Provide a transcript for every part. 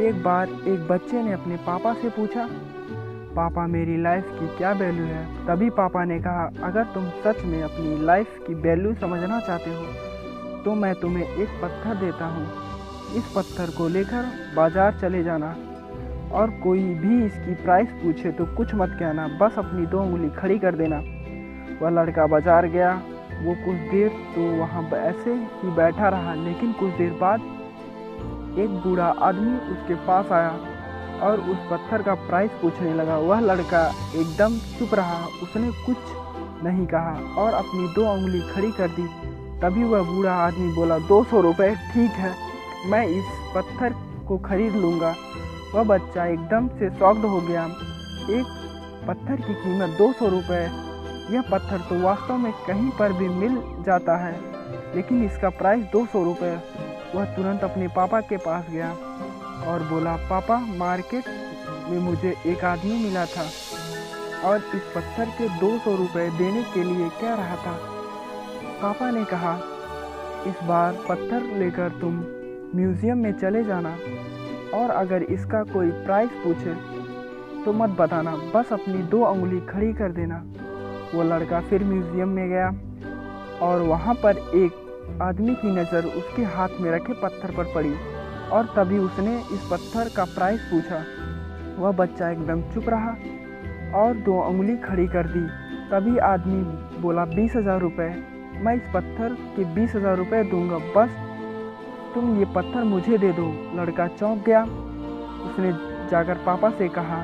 एक बार एक बच्चे ने अपने पापा से पूछा, पापा मेरी लाइफ की क्या वैल्यू है। तभी पापा ने कहा, अगर तुम सच में अपनी लाइफ की वैल्यू समझना चाहते हो तो मैं तुम्हें एक पत्थर देता हूँ। इस पत्थर को लेकर बाजार चले जाना और कोई भी इसकी प्राइस पूछे तो कुछ मत कहना, बस अपनी 2 उंगली खड़ी कर देना। वह लड़का बाजार गया। वो कुछ देर तो वहाँ ऐसे ही बैठा रहा, लेकिन कुछ देर बाद एक बूढ़ा आदमी उसके पास आया और उस पत्थर का प्राइस पूछने लगा। वह लड़का एकदम चुप रहा, उसने कुछ नहीं कहा और अपनी 2 उंगली खड़ी कर दी। तभी वह बूढ़ा आदमी बोला, 200 रुपये, ठीक है, मैं इस पत्थर को खरीद लूँगा। वह बच्चा एकदम से शॉक्ड हो गया। एक पत्थर की कीमत 200 रुपये, यह पत्थर तो वास्तव में कहीं पर भी मिल जाता है, लेकिन इसका प्राइस 200 रुपये। वह तुरंत अपने पापा के पास गया और बोला, पापा मार्केट में मुझे एक आदमी मिला था और इस पत्थर के 200 रुपये देने के लिए कह रहा था। पापा ने कहा, इस बार पत्थर लेकर तुम म्यूज़ियम में चले जाना और अगर इसका कोई प्राइस पूछे तो मत बताना, बस अपनी 2 उंगली खड़ी कर देना। वो लड़का फिर म्यूज़ियम में गया और वहाँ पर एक आदमी की नज़र उसके हाथ में रखे पत्थर पर पड़ी और तभी उसने इस पत्थर का प्राइस पूछा। वह बच्चा एकदम चुप रहा और 2 उंगली खड़ी कर दी। तभी आदमी बोला, 20,000 रुपये, मैं इस पत्थर के 20,000 रुपये दूंगा, बस तुम ये पत्थर मुझे दे दो। लड़का चौंक गया। उसने जाकर पापा से कहा,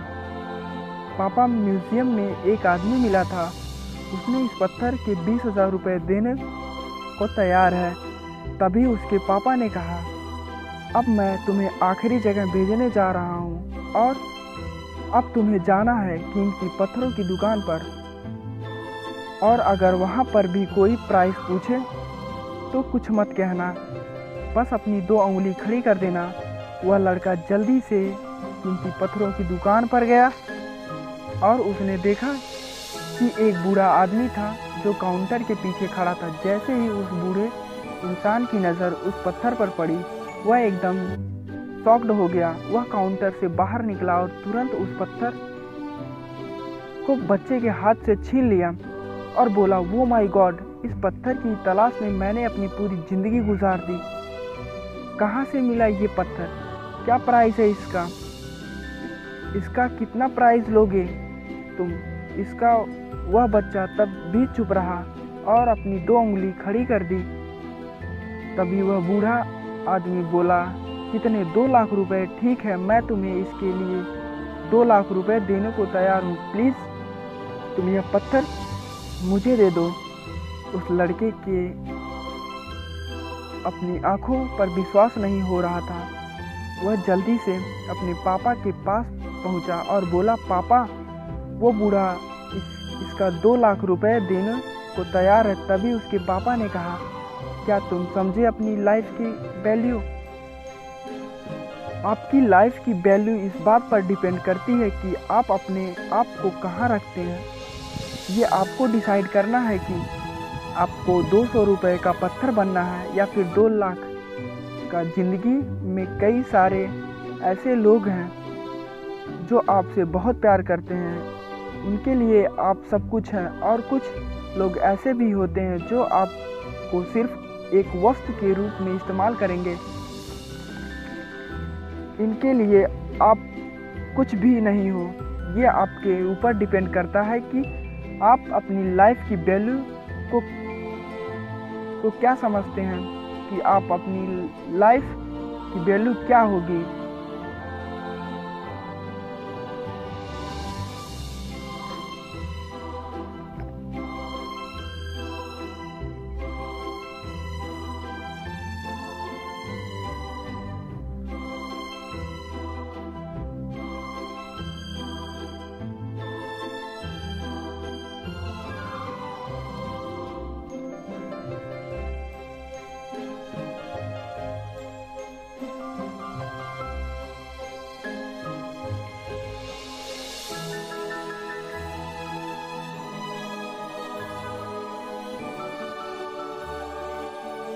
पापा म्यूज़ियम में एक आदमी मिला था, उसने इस पत्थर के 20,000 रुपये देने को तैयार है। तभी उसके पापा ने कहा, अब मैं तुम्हें आखिरी जगह भेजने जा रहा हूँ और अब तुम्हें जाना है कीमती पत्थरों की दुकान पर, और अगर वहाँ पर भी कोई प्राइस पूछे तो कुछ मत कहना, बस अपनी 2 उंगली खड़ी कर देना। वह लड़का जल्दी से कीमती पत्थरों की दुकान पर गया और उसने देखा कि एक बूढ़ा आदमी था जो काउंटर के पीछे खड़ा था। जैसे ही उस बूढ़े इंसान की नज़र उस पत्थर पर पड़ी, वह एकदम शॉक्ड हो गया। वह काउंटर से बाहर निकला और तुरंत उस पत्थर को बच्चे के हाथ से छीन लिया और बोला, वो माय गॉड, इस पत्थर की तलाश में मैंने अपनी पूरी ज़िंदगी गुजार दी। कहाँ से मिला ये पत्थर? क्या प्राइस है इसका? इसका कितना प्राइस लोगे तुम इसका? वह बच्चा तब भी चुप रहा और अपनी 2 उंगली खड़ी कर दी। तभी वह बूढ़ा आदमी बोला, कितने? 2 लाख रुपए, ठीक है, मैं तुम्हें इसके लिए 2 लाख रुपए देने को तैयार हूँ, प्लीज़ तुम यह पत्थर मुझे दे दो। उस लड़के के अपनी आंखों पर विश्वास नहीं हो रहा था। वह जल्दी से अपने पापा के पास पहुंचा और बोला, पापा वो बूढ़ा इसका 2 लाख रुपए देने को तैयार है। तभी उसके पापा ने कहा, क्या तुम समझे अपनी लाइफ की वैल्यू? आपकी लाइफ की वैल्यू इस बात पर डिपेंड करती है कि आप अपने आप को कहाँ रखते हैं। ये आपको डिसाइड करना है कि आपको 200 रुपये का पत्थर बनना है या फिर 2 लाख का। ज़िंदगी में कई सारे ऐसे लोग हैं जो आपसे बहुत प्यार करते हैं, उनके लिए आप सब कुछ हैं, और कुछ लोग ऐसे भी होते हैं जो आपको सिर्फ एक वस्तु के रूप में इस्तेमाल करेंगे। इनके लिए आप कुछ भी नहीं हो। ये आपके ऊपर डिपेंड करता है कि आप अपनी लाइफ की वैल्यू को क्या समझते हैं, कि आप अपनी लाइफ की वैल्यू क्या होगी।